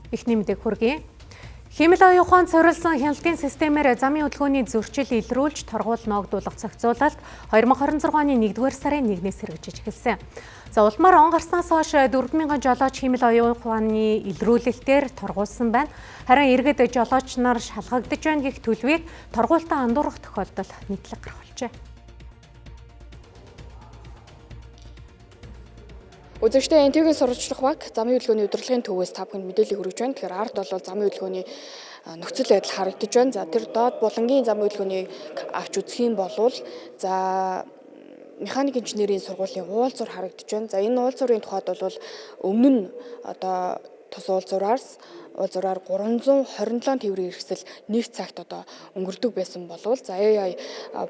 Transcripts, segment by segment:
Эхний мэдээг хүргэе. Хэмэл оюун ухаанд суурилсан хяналтын системээр замын хөдөлгөөний зөрчил илрүүлж торгуул ногдуулах зохицуулалт 2026 оны 1-р сарын 1-ээс хэрэгжиж эхэлсэн. За улмаар он гарснаас хойш 4000 жолооч хэмэл оюун ухааны илрүүлэлтээр торгуулсан байна. Харин иргэд жолооч нар шалгагдж байна гэх төлөвийг торгуултаа андуурах тохиолдол нийтлэг гаргавчээ. Үзэгчдээ НТV-гийн сурвалжлах баг замын хөдөлгөөний удирдлагын төвөөс та бүхэнд мэдээлэл хүргэж байна. Тэгэхээр ард бол замын хөдөлгөөний нөхцөл байдал харагдаж байна. За тэр доод болонгийн замын хөдөлгөөнийг авч үзэх юм бол за механик инженерийн сургуулийн уулзуур харагдаж байна. За энэ уулзуурын тухайд бол өмнө нь одоо тус уулзуураар 327 тээврийн хэрэгсэл нэг цагт одоо өнгөрдөг байсан болвол за AI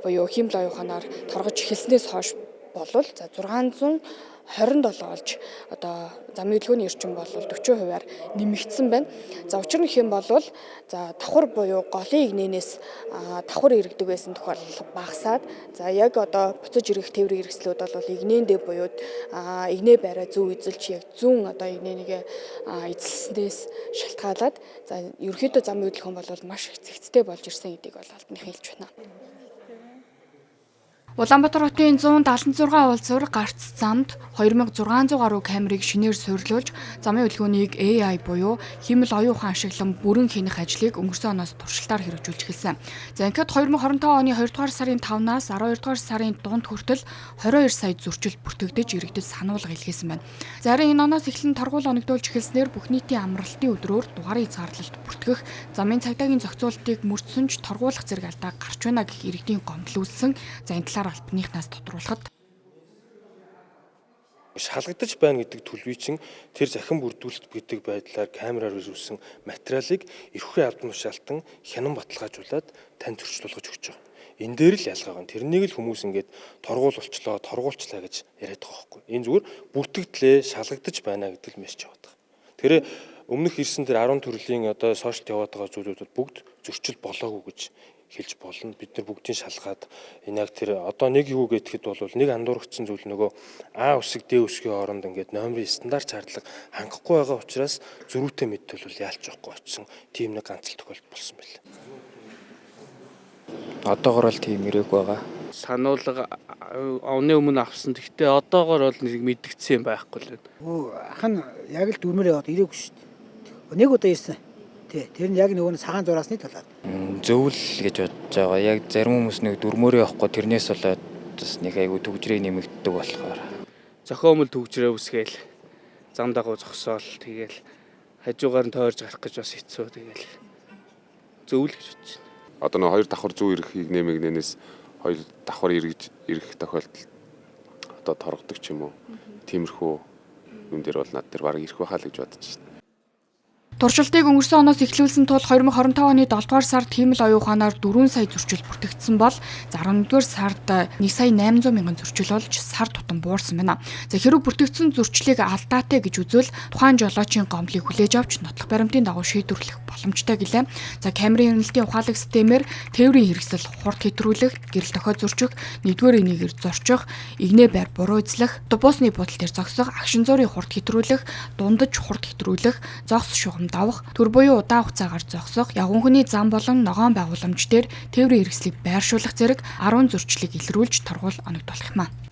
буюу хэмэл оюун ухаанаар торгож эхэлснээс хойш болвол за 627 олж одоо замын хөдөлгөөний эрчим бол 40%-аар нэмэгдсэн байна. За учир нь хэм бол за давхар буюу голын игнэнээс давхар иргэдэг байсан тохиолдол багасаад за яг одоо буцаж ирэх тээврийн хэрэгслүүд бол игнэндээ буюу игнээ байраа зөв эзэлж яг зүүн одоо игнэнийг эзэлснээс шалтгаалаад за ерөнхийдөө замын хөдөлгөөн бол маш их зэгцтэй болж ирсэн гэдгийг бол албаны хэлж байна. Улаанбаатар хотын 176 уулзуур гарц замд 2600 гаруй камерыг шинээр суйрлуулж замын хөдөлгөөнийг AI буюу хэмэл оюун ухаан ашиглан бүрэн хянах ажлыг өнгөрсөн оноос туршилтаар хэрэгжүүлж эхэлсэн. За ингээд 2025 оны 2 дугаар сарын 5-наас 12 дугаар сарын дунд хүртэл 22 сая зөрчил бүртгэгдэж иргэдэд сануулга илгээсэн байна. Зарим энэ оноос эхлэн торгуул оногдуулж эхэлснээр бүх нийтийн амралтын өдрөөр дугаарын хязгаарлалт бүртгэх, замын цагдаагийн зохицуулалтыг мөрдсөн ч торгуулах зэрэг алдаа гарч байна гэх иргэдийн гомдол үүссэн. За энэ талаар албаныхнаас тодруулахад шалгагдаж байна гэдэг төлөвийг чинь тэр захин бүрдүүлэлт гэдэг байдлаар камераар үзүүлсэн материалыг эрхүү албан тушаалтан хянан баталгаажуулаад тань зөрчилүүлж өгч байгаа. Энэ дээр л ялгаа гэн. Тэрнийг л хүмүүс ингээд торгуулчлаа гэж яриад байгаа байхгүй. Энэ зүгээр бүртгэгдлээ шалгагдаж байна гэдэг л мессеж яваад байгаа. Тэр өмнөх ирсэн тэр 10 төрлийн одоо сошиалд яваад байгаа зүйлүүд бүгд зөрчил болоогүй гэж хэлж болно. Бид нар бүгдийг шалгаад энэ яг тэр одоо нэг юу гэхэд бол нэг андуурагдсан зүйл нөгөө А үсэг Д үсгийн хооронд ингээд номерын стандарт шаардлага хангахгүй байгаа учраас зөрүүтэй мэдтэл бол яалч явахгүй очсон. Тийм нэг ганцлт тохиолдол болсон байл. Одоогор л тийм ирээгүй байгаа. Сануулга оны өмнө авсан. Гэхдээ одоогор бол нэг мэдгдсэн юм байхгүй л байна. Ах нь яг л дүрмээр яваад ирээгүй шүү дээ. Нэг удаа ирсэн. Тэр нь яг нөгөө цагаан зураасны талаар. Зөвл гэж бодож байгаа. Яг зарим хүмүүс нэг дүрмөөрөө явахгүй тэрнээс болоод бас нэг айгүй төгжрээ нэмэгддэг болохоор. Зохиомл төгжрээ үсгээл зам дагуу зогсоол тэгэл хажуугаар нь тойрж гарах гэж бас хэцүү тэгэл зөвл гэж бодож байна. Одоо нэг хоёр давхар зүү ирэхийг нэмэгнээс хоёр давхар ирэх тохиолдол одоо торгодог ч юм уу. Тиймэрхүү юм дээр бол над дээр баг ирэх байхаа л гэж бодож байна. Туршилтыг өнгөрсөн оноос эхлүүлсэн тул 2025 оны 7 дугаар сард хэмэл оюун ухаанаар 4 сая зөрчил бүртгэгдсэн бол 11-р сард 1 сая 800 мянган зөрчил болж сар тутам буурсан байна. За хэрэг бүртгэгдсэн зөрчлийг алдаатай гэж үзвэл тухайн жолоочийн гомдлыг хүлээж авч нотлох баримтын дагуу шийдвэрлэх боломжтой гэлээ. За камерын хяналтын ухаалаг системээр тээврийн хэрэгсэл хурд хэтрүүлэх, гэрэл дохиод зөрчих, нэгдүгээр энийг зорчих, игнээ байр буруу эзлэх, дубуусны будал дээр зогсох, агшин зуурын хурд хэтрүүлэх, дундаж хурд хэтрүүлэх, зогс шугам давах, төр буюу удаан хугацаагаар зогсох, явган хүний зам болон ногоон байгууламж дээр тээврийн хэрэгслийг байршуулах зэрэг 10 зөрчлийг илрүүлж торгуул оногдуулах юм.